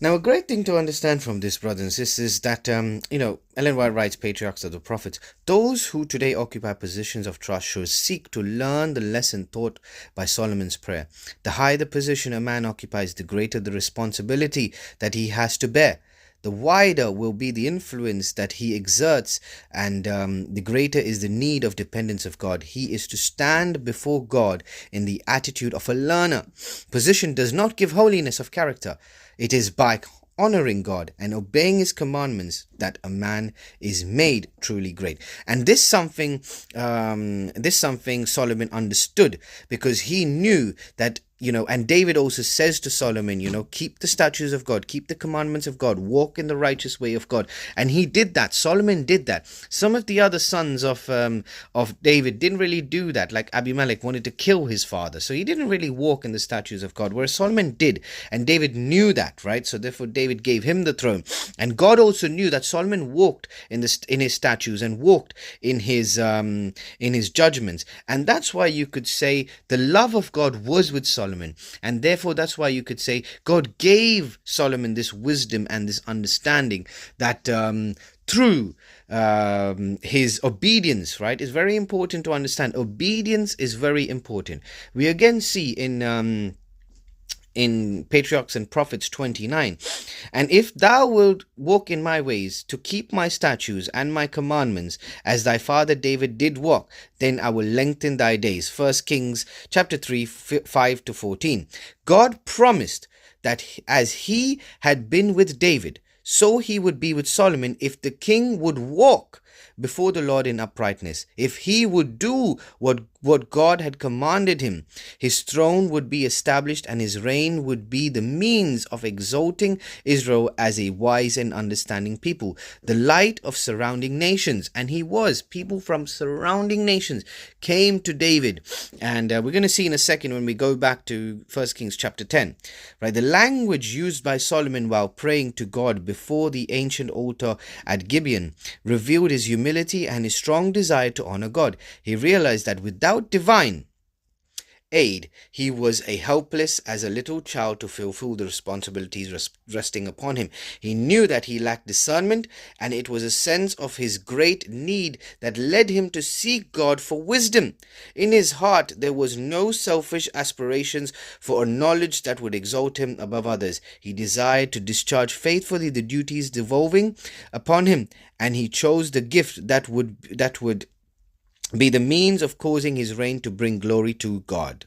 Now, a great thing to understand from this, brothers and sisters, is that, Ellen White writes, Patriarchs of the Prophets, those who today occupy positions of trust should seek to learn the lesson taught by Solomon's prayer. The higher the position a man occupies, the greater the responsibility that he has to bear. The wider will be the influence that he exerts, and the greater is the need of dependence of God. He is to stand before God in the attitude of a learner. Position does not give holiness of character. It is by honoring God and obeying his commandments that a man is made truly great. And this something Solomon understood, because he knew that, and David also says to Solomon, keep the statutes of God, keep the commandments of God, walk in the righteous way of God. And he did that. Solomon did that. Some of the other sons of David didn't really do that. Like Abimelech wanted to kill his father, so he didn't really walk in the statutes of God, whereas Solomon did. And David knew that, right? So therefore David gave him the throne. And God also knew that Solomon walked in his statutes and walked in his judgments. And that's why you could say the love of God was with Solomon. And therefore, that's why you could say God gave Solomon this wisdom and this understanding that through his obedience, right, is very important to understand. Obedience is very important. We again see in Patriarchs and Prophets 29, and if thou wilt walk in my ways to keep my statutes and my commandments as thy father David did walk, then I will lengthen thy days. 1 Kings chapter 3 5 to 14. God promised that as he had been with David, so he would be with Solomon if the king would walk before the Lord in uprightness. If he would do what God had commanded him, his throne would be established and his reign would be the means of exalting Israel as a wise and understanding people, the light of surrounding nations. And he was. People from surrounding nations came to David. And we're going to see in a second when we go back to 1 Kings chapter 10. Right, the language used by Solomon while praying to God before the ancient altar at Gibeon revealed his humility and his strong desire to honor God. He realized that without divine aid, he was helpless as a little child to fulfill the responsibilities resting upon him. He knew that he lacked discernment, and it was a sense of his great need that led him to seek God for wisdom. In his heart, there was no selfish aspirations for a knowledge that would exalt him above others. He desired to discharge faithfully the duties devolving upon him, and he chose the gift that would be the means of causing his reign to bring glory to God.